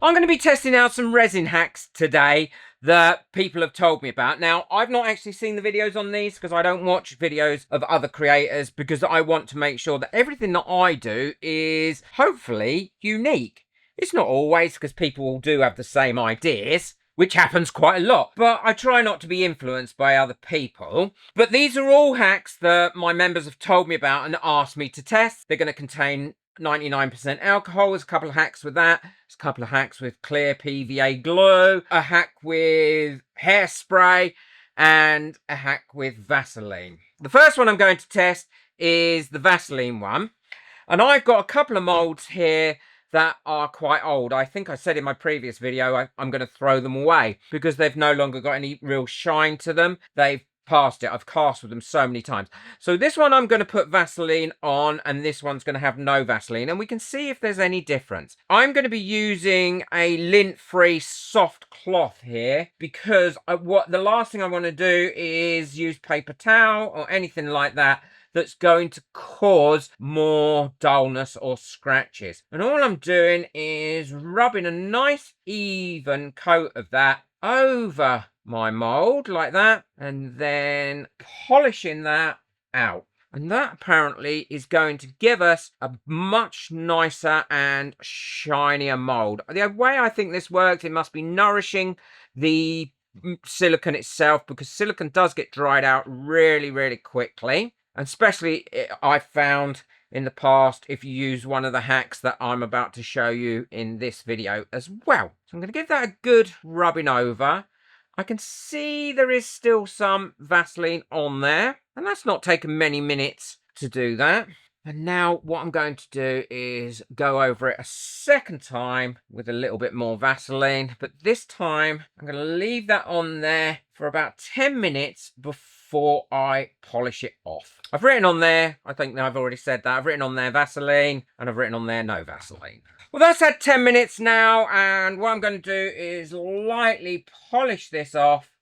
I'm going to be testing out some resin hacks today that people have told me about. Now, I've not actually seen the videos on these because I don't watch videos of other creators because I want to make sure that everything that I do is hopefully unique. It's not always because people do have the same ideas, which happens quite a lot, but I try not to be influenced by other people. But these are all hacks that my members have told me about and asked me to test. They're going to contain 99% alcohol. There's a couple of hacks with that. There's a couple of hacks with clear PVA glue, a hack with hairspray, and a hack with Vaseline. The first one I'm going to test is the Vaseline one. And I've got a couple of molds here that are quite old. I think I said in my previous video I'm going to throw them away because they've no longer got any real shine to them. They've past it. I've cast with them so many times. So this one I'm going to put Vaseline on, and this one's going to have no Vaseline, and we can see if there's any difference. I'm going to be using a lint-free soft cloth here because the last thing I want to do is use paper towel or anything like that that's going to cause more dullness or scratches. And all I'm doing is rubbing a nice even coat of that over my mold like that, and then polishing that out. And that apparently is going to give us a much nicer and shinier mold. The way I think this works, it must be nourishing the silicone itself, because silicone does get dried out really, really quickly. And especially I've found in the past if you use one of the hacks that I'm about to show you in this video as well. So I'm going to give that a good rubbing over. I can see there is still some Vaseline on there, and that's not taken many minutes to do that. And now what I'm going to do is go over it a second time with a little bit more Vaseline, but this time I'm going to leave that on there for about 10 minutes before I polish it off. I've written on there, I think I've already said that, I've written on there Vaseline, and I've written on there no Vaseline. Well, that's had 10 minutes now, and what I'm going to do is lightly polish this off,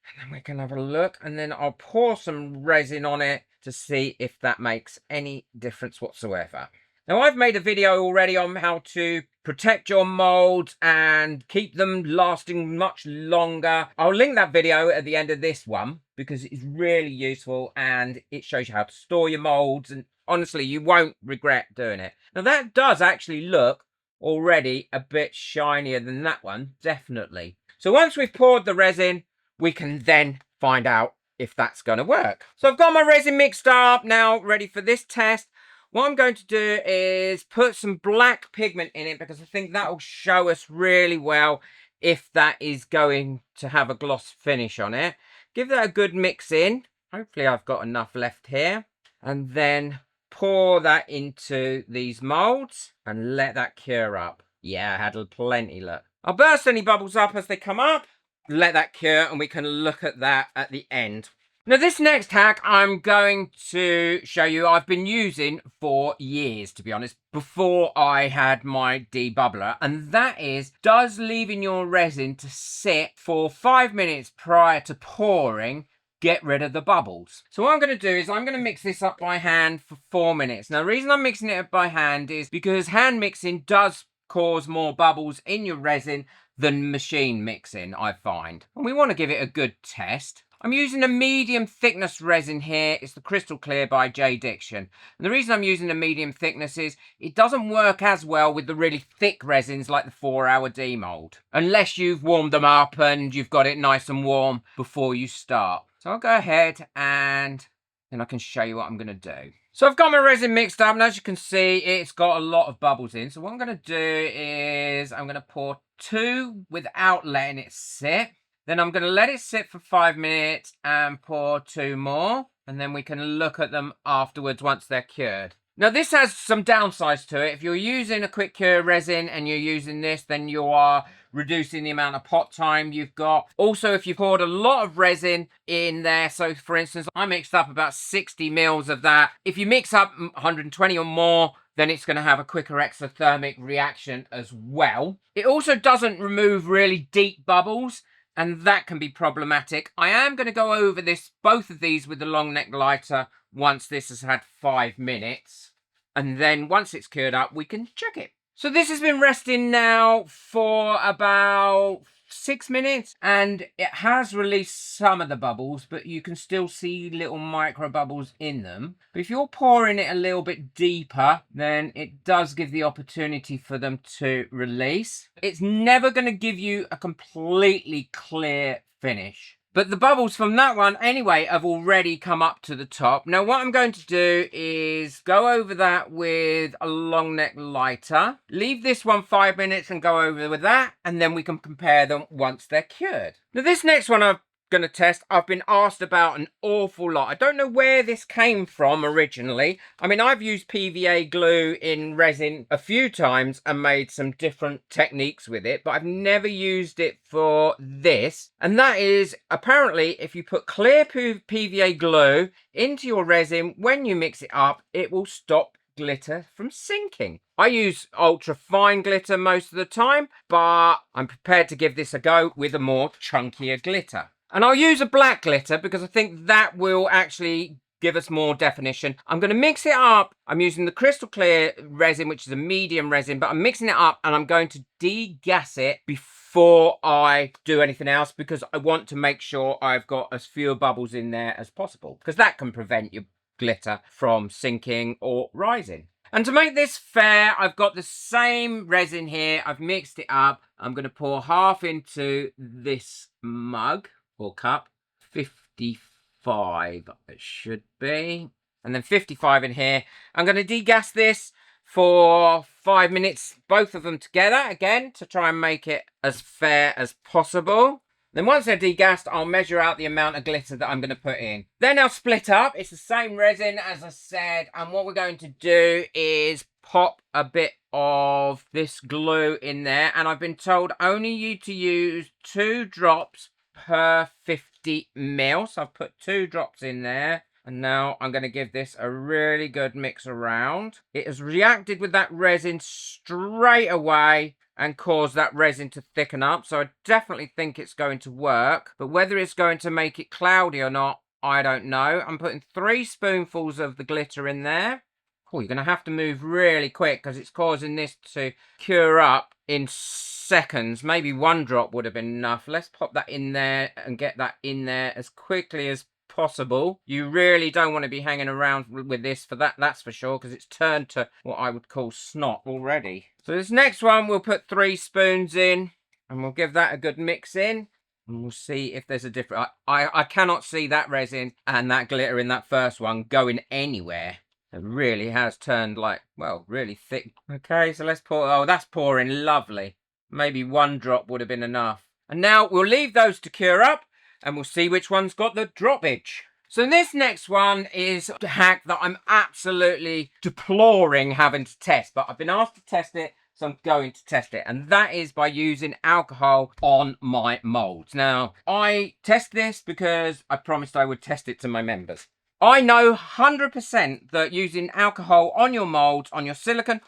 and then we can have a look, and then I'll pour some resin on it to see if that makes any difference whatsoever. Now, I've made a video already on how to protect your molds and keep them lasting much longer. I'll link that video at the end of this one because it's really useful and it shows you how to store your molds, and honestly, you won't regret doing it. Now, that does actually look already a bit shinier than that one, definitely. So once we've poured the resin, we can then find out if that's going to work. So I've got my resin mixed up now, ready for this test. What I'm going to do is put some black pigment in it because I think that will show us really well if that is going to have a gloss finish on it. Give that a good mix in. Hopefully I've got enough left here. And then pour that into these molds and let that cure up. Yeah, I had plenty, look. I'll burst any bubbles up as they come up. Let that cure and we can look at that at the end. Now, this next hack I'm going to show you I've been using for years, to be honest, before I had my debubbler, and that is leaving your resin to sit for 5 minutes prior to pouring. Get rid of the bubbles. So what I'm going to do is I'm going to mix this up by hand for 4 minutes. Now, the reason I'm mixing it up by hand is because hand mixing does cause more bubbles in your resin than machine mixing, I find. And we want to give it a good test. I'm using a medium thickness resin here. It's the Crystal Clear by J. Diction. And the reason I'm using a medium thickness is it doesn't work as well with the really thick resins like the 4-hour demold, unless you've warmed them up and you've got it nice and warm before you start. So I'll go ahead and then I can show you what I'm going to do. So I've got my resin mixed up, and as you can see, it's got a lot of bubbles in. So what I'm going to do is I'm going to pour 2 without letting it sit. Then I'm going to let it sit for 5 minutes and pour 2 more. And then we can look at them afterwards once they're cured. Now, this has some downsides to it. If you're using a quick cure resin and you're using this, then you are reducing the amount of pot time you've got. Also, if you poured a lot of resin in there, so for instance, I mixed up about 60 mils of that. If you mix up 120 or more, then it's going to have a quicker exothermic reaction as well. It also doesn't remove really deep bubbles, and that can be problematic. I am going to go over both of these with the long neck lighter once this has had 5 minutes. And then once it's cured up, we can check it. So this has been resting now for about 6 minutes, and it has released some of the bubbles, but you can still see little micro bubbles in them. But if you're pouring it a little bit deeper, then it does give the opportunity for them to release. It's never going to give you a completely clear finish. But the bubbles from that one, anyway, have already come up to the top. Now, what I'm going to do is go over that with a long neck lighter. Leave this one 5 minutes and go over with that. And then we can compare them once they're cured. Now, this next one I'm going to test, I've been asked about an awful lot. I don't know where this came from originally. I mean, I've used PVA glue in resin a few times and made some different techniques with it, but I've never used it for this. And that is, apparently, if you put clear PVA glue into your resin, when you mix it up, it will stop glitter from sinking. I use ultra fine glitter most of the time, but I'm prepared to give this a go with a more chunkier glitter. And I'll use a black glitter because I think that will actually give us more definition. I'm going to mix it up. I'm using the crystal clear resin, which is a medium resin, but I'm mixing it up and I'm going to degas it before I do anything else because I want to make sure I've got as few bubbles in there as possible because that can prevent your glitter from sinking or rising. And to make this fair, I've got the same resin here. I've mixed it up. I'm going to pour half into this mug or cup. 55 it should be. And then 55 in here. I'm going to degas this for 5 minutes, both of them together again, to try and make it as fair as possible. Then once they're degassed, I'll measure out the amount of glitter that I'm going to put in. Then I'll split up. It's the same resin as I said. And what we're going to do is pop a bit of this glue in there. And I've been told only you to use 2 drops per 50 ml. So I've put 2 drops in there. And now I'm going to give this a really good mix around. It has reacted with that resin straight away and cause that resin to thicken up. So I definitely think it's going to work. But whether it's going to make it cloudy or not, I don't know. I'm putting 3 spoonfuls of the glitter in there. Oh, you're going to have to move really quick because it's causing this to cure up in seconds. Maybe 1 drop would have been enough. Let's pop that in there and get that in there as quickly as possible. You really don't want to be hanging around with this for that's for sure, because it's turned to what I would call snot already. So this next one we'll put 3 spoons in and we'll give that a good mix in and we'll see if there's a difference. I cannot see that resin and that glitter in that first one going anywhere. It really has turned like, well, really thick. Okay, so let's pour. Oh, that's pouring lovely. Maybe 1 drop would have been enough. And now we'll leave those to cure up and we'll see which one's got the droppage. So this next one is a hack that I'm absolutely deploring having to test, but I've been asked to test it, so I'm going to test it. And that is by using alcohol on my molds. Now, I test this because I promised I would test it to my members. I know 100% that using alcohol on your molds, on your silicone,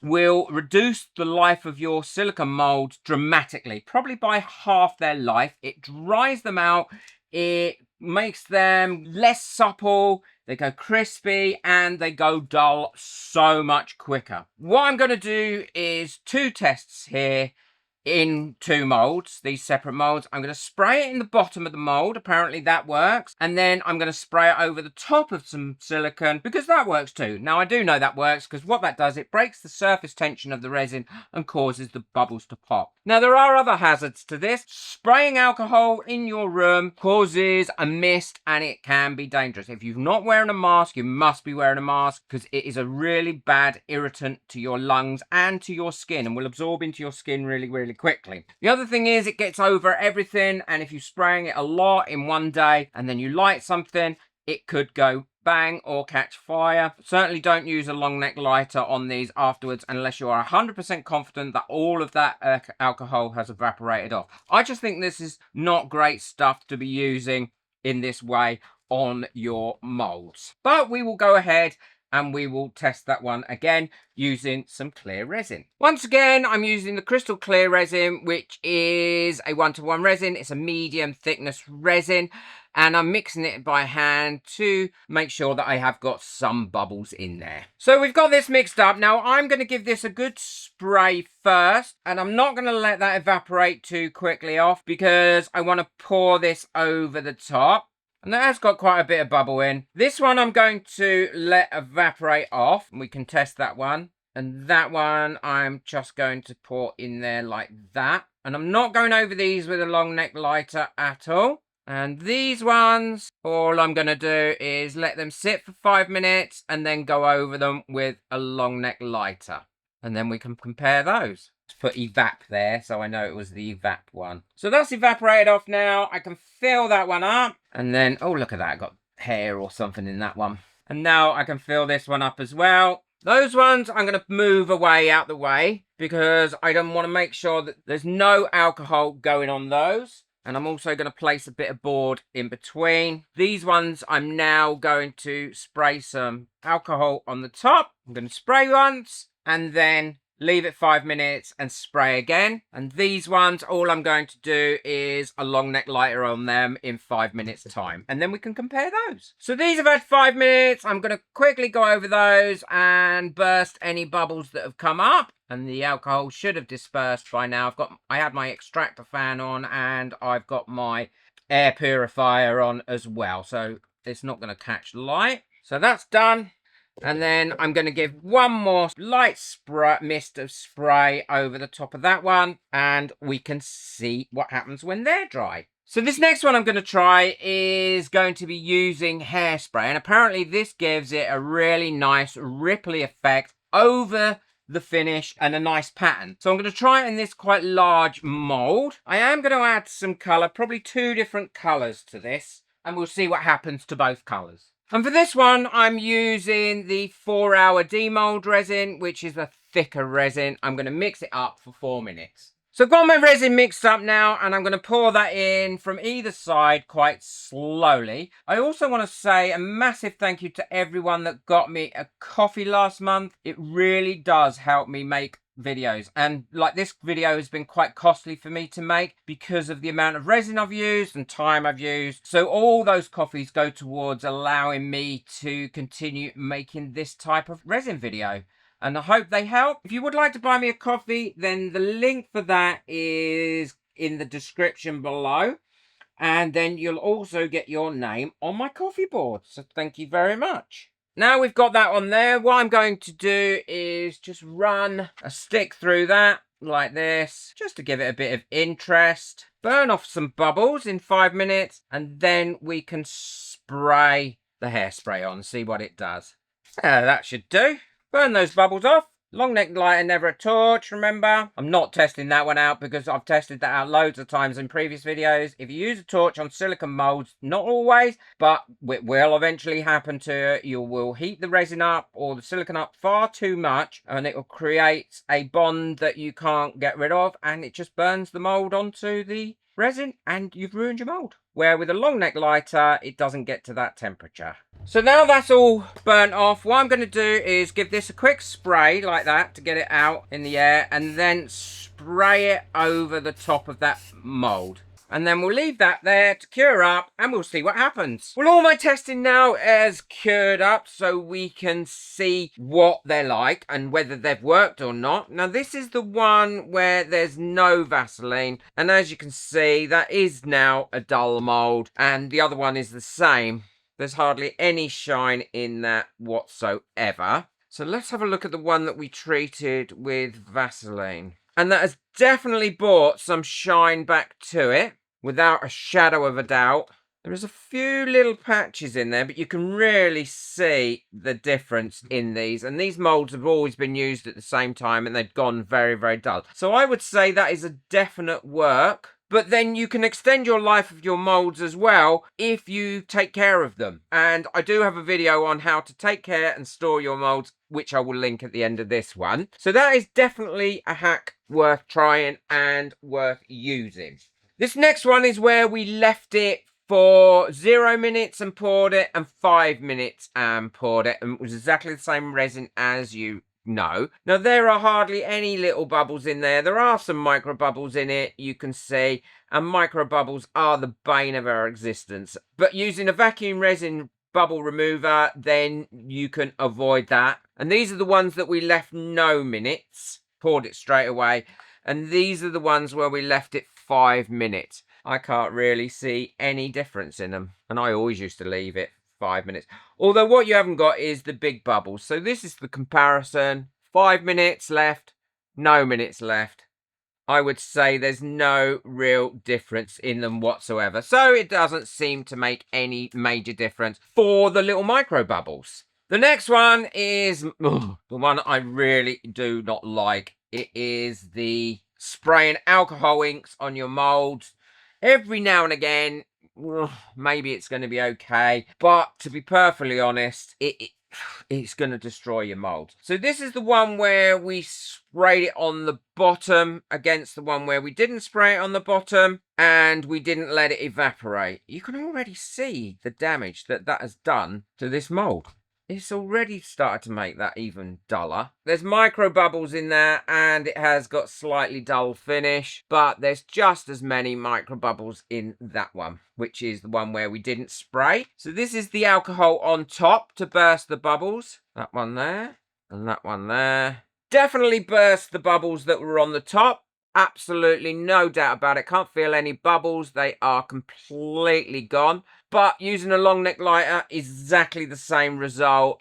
will reduce the life of your silicone molds dramatically, probably by half their life. It dries them out, it makes them less supple, they go crispy, and they go dull so much quicker. What I'm going to do is 2 tests here in 2 molds, these separate molds. I'm going to spray it in the bottom of the mold. Apparently that works. And then I'm going to spray it over the top of some silicone because that works too. Now I do know that works because what that does, it breaks the surface tension of the resin and causes the bubbles to pop. Now there are other hazards to this. Spraying alcohol in your room causes a mist and it can be dangerous. If you're not wearing a mask, you must be wearing a mask because it is a really bad irritant to your lungs and to your skin and will absorb into your skin really quickly. The other thing is it gets over everything, and if you're spraying it a lot in one day and then you light something, it could go bang or catch fire. Certainly don't use a long neck lighter on these afterwards unless you are 100% confident that all of that alcohol has evaporated off. I just think this is not great stuff to be using in this way on your molds. But we will go ahead and we will test that one again using some clear resin. Once again, I'm using the crystal clear resin, which is a 1-to-1 resin. It's a medium thickness resin, and I'm mixing it by hand to make sure that I have got some bubbles in there. So we've got this mixed up. Now I'm going to give this a good spray first, and I'm not going to let that evaporate too quickly off because I want to pour this over the top. And that has got quite a bit of bubble in. This one I'm going to let evaporate off. We can test that one. And that one I'm just going to pour in there like that. And I'm not going over these with a long neck lighter at all. And these ones, all I'm going to do is let them sit for 5 minutes and then go over them with a long neck lighter. And then we can compare those. Put evap there so I know it was the evap one. So that's evaporated off now. I can fill that one up, and then oh, look at that, I got hair or something in that one. And now I can fill this one up as well. Those ones I'm going to move away out the way because I don't want to make sure that there's no alcohol going on those. And I'm also going to place a bit of board in between. These ones I'm now going to spray some alcohol on the top. I'm going to spray once and then leave it 5 minutes and spray again. And these ones, all I'm going to do is a long neck lighter on them in 5 minutes time. And then we can compare those. So these have had 5 minutes. I'm going to quickly go over those and burst any bubbles that have come up. And the alcohol should have dispersed by now. I had my extractor fan on and I've got my air purifier on as well. So it's not going to catch light. So that's done. And then I'm going to give one more light mist of spray over the top of that one. And we can see what happens when they're dry. So this next one I'm going to try is going to be using hairspray. And apparently this gives it a really nice ripply effect over the finish and a nice pattern. So I'm going to try it in this quite large mold. I am going to add some colour, probably 2 different colours to this. And we'll see what happens to both colours. And for this one, I'm using the 4-hour demold resin, which is a thicker resin. I'm going to mix it up for 4 minutes. So I've got my resin mixed up now, and I'm going to pour that in from either side quite slowly. I also want to say a massive thank you to everyone that got me a coffee last month. It really does help me make videos, and like this video has been quite costly for me to make because of the amount of resin I've used and time I've used. So all those coffees go towards allowing me to continue making this type of resin video, and I hope they help. If you would like to buy me a coffee, then the link for that is in the description below, and then you'll also get your name on my coffee board. So thank you very much. Now we've got that on there, what I'm going to do is just run a stick through that like this, just to give it a bit of interest. Burn off some bubbles in 5 minutes, and then we can spray the hairspray on, see what it does. That should do. Burn those bubbles off. Long neck lighter, never a torch, remember? I'm not testing that one out because I've tested that out loads of times in previous videos. If you use a torch on silicone molds, not always, but it will eventually happen to you. You will heat the resin up or the silicone up far too much, and it will create a bond that you can't get rid of, and it just burns the mold onto the resin and you've ruined your mold. Where with a long neck lighter, it doesn't get to that temperature. So now that's all burnt off, what I'm going to do is give this a quick spray like that to get it out in the air, and then spray it over the top of that mold. And then we'll leave that there to cure up and we'll see what happens. Well, all my testing now is cured up so we can see what they're like and whether they've worked or not. Now, this is the one where there's no Vaseline. And as you can see, that is now a dull mold. And the other one is the same. There's hardly any shine in that whatsoever. So let's have a look at the one that we treated with Vaseline. And that has definitely brought some shine back to it, without a shadow of a doubt. There is a few little patches in there, but you can really see the difference in these. And these molds have always been used at the same time, and they've gone very, very dull. So I would say that is a definite work. But then you can extend your life of your molds as well if you take care of them. And I do have a video on how to take care and store your molds, which I will link at the end of this one. So that is definitely a hack worth trying and worth using. This next one is where we left it for 0 minutes and poured it, and 5 minutes and poured it, and it was exactly the same resin as you know. Now, there are hardly any little bubbles in there. There are some micro bubbles in it, you can see, and micro bubbles are the bane of our existence. But using a vacuum resin bubble remover, then you can avoid that. And these are the ones that we left no minutes, poured it straight away, and these are the ones where we left it 5 minutes. I can't really see any difference in them, and I always used to leave it 5 minutes. Although what you haven't got is the big bubbles. So this is the comparison. 5 minutes left, no minutes left. I would say there's no real difference in them whatsoever. So it doesn't seem to make any major difference for the little micro bubbles. The next one is the one I really do not like. It is the spraying alcohol inks on your molds. Every now and again, maybe it's going to be okay. But to be perfectly honest, it's going to destroy your mold. So this is the one where we sprayed it on the bottom against the one where we didn't spray it on the bottom and we didn't let it evaporate. You can already see the damage that has done to this mold. It's already started to make that even duller. There's micro bubbles in there and it has got slightly dull finish, but there's just as many micro bubbles in that one, which is the one where we didn't spray. So this is the alcohol on top to burst the bubbles. That one there and that one there. Definitely burst the bubbles that were on the top. Absolutely no doubt about it. Can't feel any bubbles. They are completely gone. But using a long neck lighter is exactly the same result.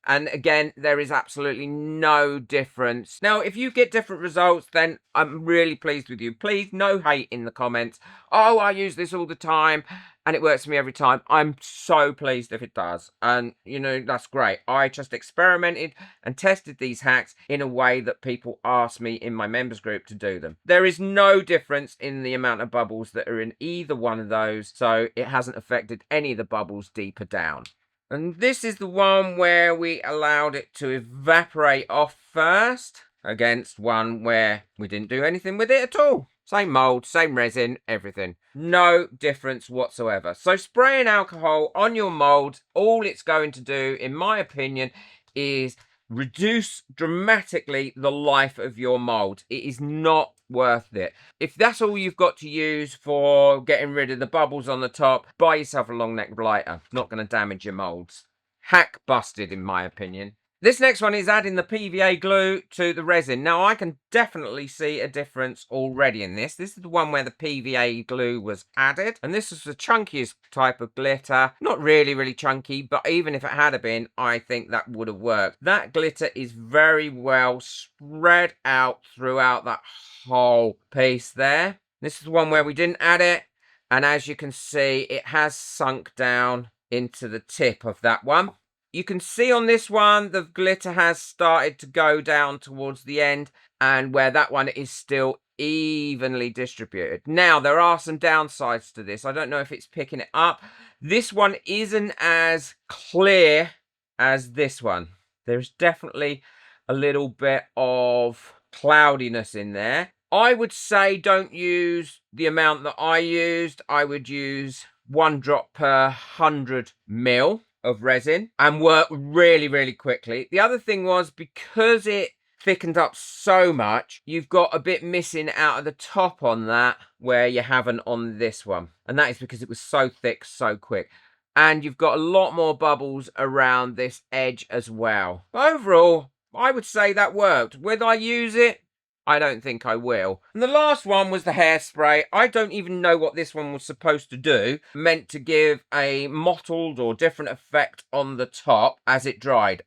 And again, there is absolutely no difference. Now, if you get different results, then I'm really pleased with you. Please, no hate in the comments. Oh, I use this all the time and it works for me every time. I'm so pleased if it does. And, you know, that's great. I just experimented and tested these hacks in a way that people asked me in my members group to do them. There is no difference in the amount of bubbles that are in either one of those. So it hasn't affected any of the bubbles deeper down. And this is the one where we allowed it to evaporate off first against one where we didn't do anything with it at all. Same mold, same resin, everything. No difference whatsoever. So spraying alcohol on your mold, all it's going to do, in my opinion, is reduce dramatically the life of your mold. It is not worth it. If that's all you've got to use for getting rid of the bubbles on the top, buy yourself a long neck lighter. It's not going to damage your molds. Hack busted, in my opinion. This next one is adding the PVA glue to the resin. Now, I can definitely see a difference already in this. This is the one where the PVA glue was added. And this is the chunkiest type of glitter. Not really, really chunky, but even if it had been, I think that would have worked. That glitter is very well spread out throughout that whole piece there. This is the one where we didn't add it. And as you can see, it has sunk down into the tip of that one. You can see on this one, the glitter has started to go down towards the end, and where that one is still evenly distributed. Now, there are some downsides to this. I don't know if it's picking it up. This one isn't as clear as this one. There's definitely a little bit of cloudiness in there. I would say don't use the amount that I used. I would use 1 drop per 100 ml of resin and work really, really quickly. The other thing was, because it thickened up so much, you've got a bit missing out of the top on that where you haven't on this one. And that is because it was so thick so quick. And you've got a lot more bubbles around this edge as well. But overall, I would say that worked. Whether I use it, I don't think I will. And the last one was the hairspray. I don't even know what this one was supposed to do. Meant to give a mottled or different effect on the top as it dried.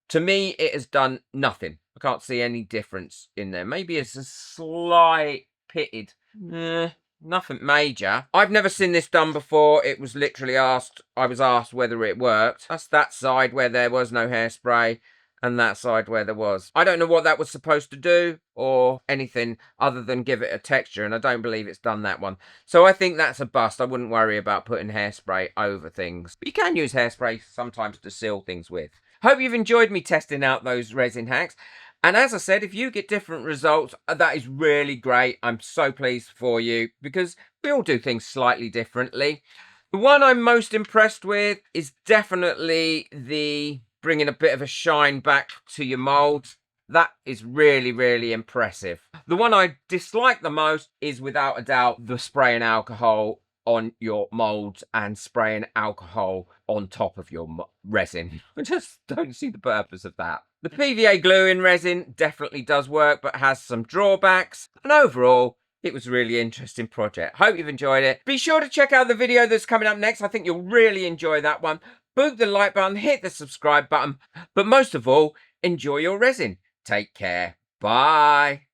To me, it has done nothing. I can't see any difference in there. Maybe it's a slight pitted. Nothing major. I've never seen this done before. It was literally I was asked whether it worked. That's that side where there was no hairspray, and that side where there was. I don't know what that was supposed to do or anything other than give it a texture, and I don't believe it's done that one. So I think that's a bust. I wouldn't worry about putting hairspray over things. But you can use hairspray sometimes to seal things with. Hope you've enjoyed me testing out those resin hacks. And as I said, if you get different results, that is really great. I'm so pleased for you because we all do things slightly differently. The one I'm most impressed with is definitely the bringing a bit of a shine back to your mould. That is really, really impressive. The one I dislike the most is without a doubt the spraying alcohol on your molds and spraying alcohol on top of your resin. I just don't see the purpose of that. The PVA glue in resin definitely does work, but has some drawbacks. And overall, it was a really interesting project. Hope you've enjoyed it. Be sure to check out the video that's coming up next. I think you'll really enjoy that one. Boot the like button, hit the subscribe button, but most of all, enjoy your resin. Take care. Bye.